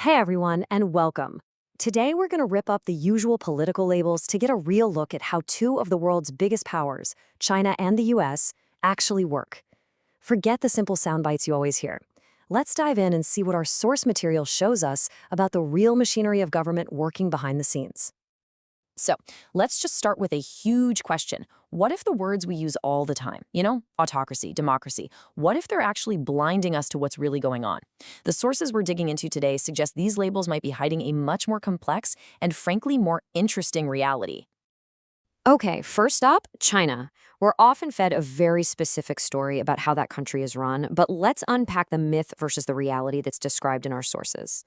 Hey everyone, and welcome. Today we're going to rip up the usual political labels to get a real look at how two of the world's biggest powers, China and the US, actually work. Forget the simple sound bites you always hear. Let's dive in and see what our source material shows us about the real machinery of government working behind the scenes. So, let's just start with a huge question. What if the words we use all the time, autocracy, democracy, what if they're actually blinding us to what's really going on? The sources we're digging into today suggest these labels might be hiding a much more complex and frankly more interesting reality. Okay, first up, China. We're often fed a very specific story about how that country is run, but let's unpack the myth versus the reality that's described in our sources.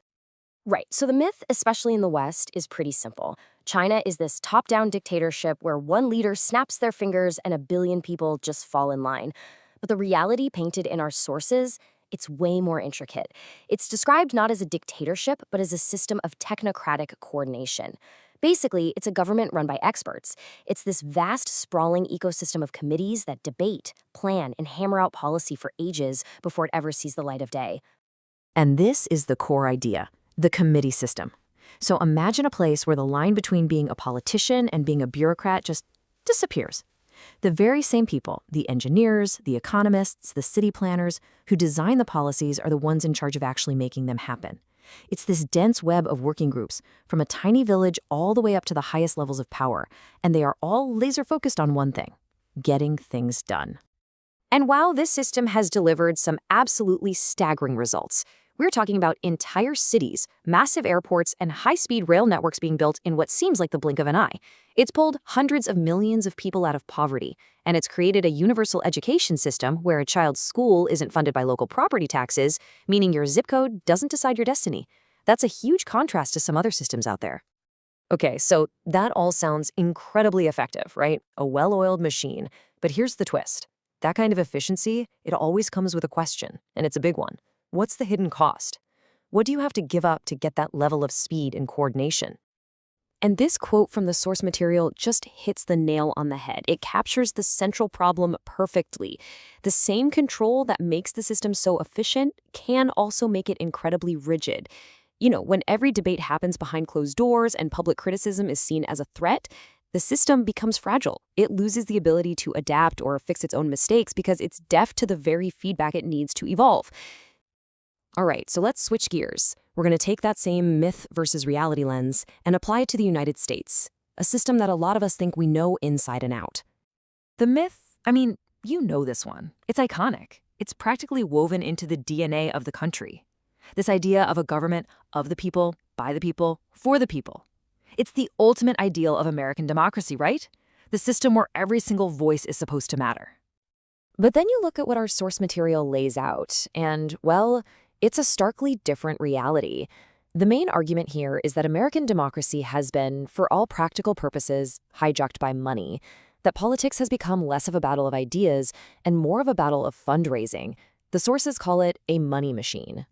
Right. So the myth, especially in the West, is pretty simple. China is this top-down dictatorship where one leader snaps their fingers and a billion people just fall in line. But the reality painted in our sources, it's way more intricate. It's described not as a dictatorship, but as a system of technocratic coordination. Basically, it's a government run by experts. It's this vast, sprawling ecosystem of committees that debate, plan, and hammer out policy for ages before it ever sees the light of day. And this is the core idea, the committee system. So imagine a place where the line between being a politician and being a bureaucrat just disappears. The very same people, the engineers, the economists, the city planners, who design the policies are the ones in charge of actually making them happen. It's this dense web of working groups, from a tiny village all the way up to the highest levels of power, and they are all laser-focused on one thing: getting things done. And while this system has delivered some absolutely staggering results, we're talking about entire cities, massive airports, and high-speed rail networks being built in what seems like the blink of an eye. It's pulled hundreds of millions of people out of poverty, and it's created a universal education system where a child's school isn't funded by local property taxes, meaning your zip code doesn't decide your destiny. That's a huge contrast to some other systems out there. Okay, so that all sounds incredibly effective, right? A well-oiled machine. But here's the twist. That kind of efficiency, it always comes with a question, and it's a big one. What's the hidden cost? What do you have to give up to get that level of speed and coordination? And this quote from the source material just hits the nail on the head. It captures the central problem perfectly. The same control that makes the system so efficient can also make it incredibly rigid. When every debate happens behind closed doors and public criticism is seen as a threat, the system becomes fragile. It loses the ability to adapt or fix its own mistakes because it's deaf to the very feedback it needs to evolve. All right, so let's switch gears. We're going to take that same myth versus reality lens and apply it to the United States, a system that a lot of us think we know inside and out. The myth, you know this one. It's iconic. It's practically woven into the DNA of the country. This idea of a government of the people, by the people, for the people. It's the ultimate ideal of American democracy, right? The system where every single voice is supposed to matter. But then you look at what our source material lays out, and, well, it's a starkly different reality. The main argument here is that American democracy has been, for all practical purposes, hijacked by money, that politics has become less of a battle of ideas and more of a battle of fundraising. The sources call it a money machine.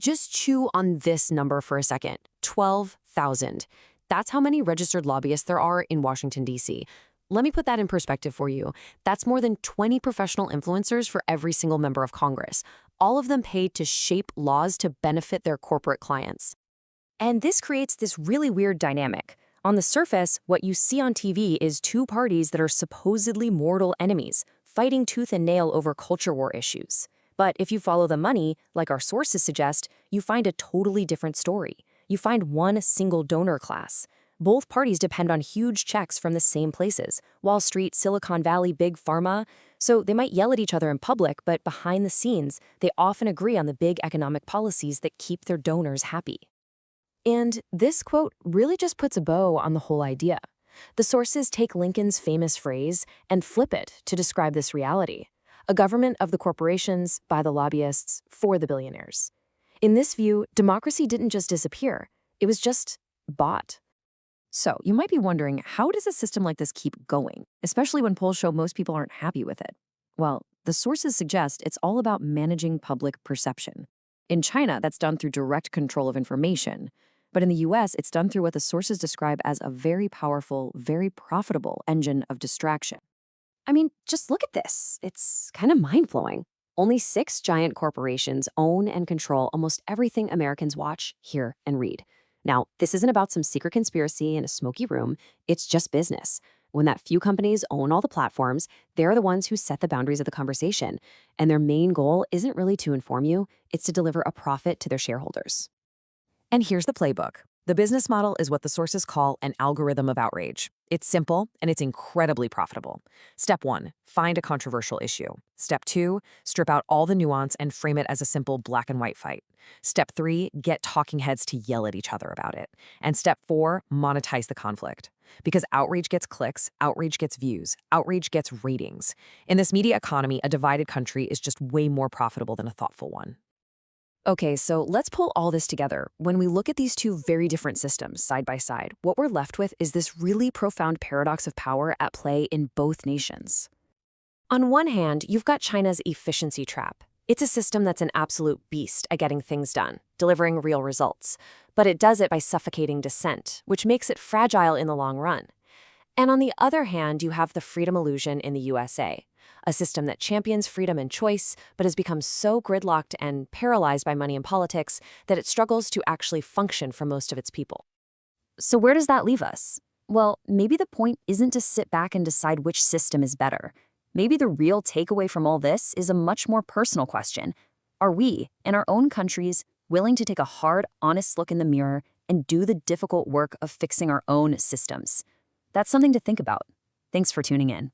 Just chew on this number for a second: 12,000. That's how many registered lobbyists there are in Washington, D.C. Let me put that in perspective for you. That's more than 20 professional influencers for every single member of Congress, all of them paid to shape laws to benefit their corporate clients. And this creates this really weird dynamic. On the surface, what you see on TV is two parties that are supposedly mortal enemies, fighting tooth and nail over culture war issues. But if you follow the money, like our sources suggest, you find a totally different story. You find one single donor class. Both parties depend on huge checks from the same places: Wall Street, Silicon Valley, Big Pharma. So they might yell at each other in public, but behind the scenes, they often agree on the big economic policies that keep their donors happy. And this quote really just puts a bow on the whole idea. The sources take Lincoln's famous phrase and flip it to describe this reality: a government of the corporations, by the lobbyists, for the billionaires. In this view, democracy didn't just disappear, it was just bought. So you might be wondering, how does a system like this keep going, especially when polls show most people aren't happy with it? Well, the sources suggest it's all about managing public perception. In China, that's done through direct control of information. But in the US, it's done through what the sources describe as a very powerful, very profitable engine of distraction. Just look at this. It's kind of mind-blowing. Only 6 giant corporations own and control almost everything Americans watch, hear, and read. Now, this isn't about some secret conspiracy in a smoky room, it's just business. When that few companies own all the platforms, they're the ones who set the boundaries of the conversation. And their main goal isn't really to inform you, it's to deliver a profit to their shareholders. And here's the playbook. The business model is what the sources call an algorithm of outrage. It's simple and it's incredibly profitable. Step 1, find a controversial issue. Step 2, strip out all the nuance and frame it as a simple black and white fight. Step 3, get talking heads to yell at each other about it. And step 4, monetize the conflict. Because outrage gets clicks, outrage gets views, outrage gets ratings. In this media economy, a divided country is just way more profitable than a thoughtful one. Okay, so let's pull all this together. When we look at these two very different systems side by side, what we're left with is this really profound paradox of power at play in both nations. On one hand, you've got China's efficiency trap. It's a system that's an absolute beast at getting things done, delivering real results. But it does it by suffocating dissent, which makes it fragile in the long run. And on the other hand, you have the freedom illusion in the USA, a system that champions freedom and choice, but has become so gridlocked and paralyzed by money and politics that it struggles to actually function for most of its people. So where does that leave us? Well, maybe the point isn't to sit back and decide which system is better. Maybe the real takeaway from all this is a much more personal question. Are we, in our own countries, willing to take a hard, honest look in the mirror and do the difficult work of fixing our own systems? That's something to think about. Thanks for tuning in.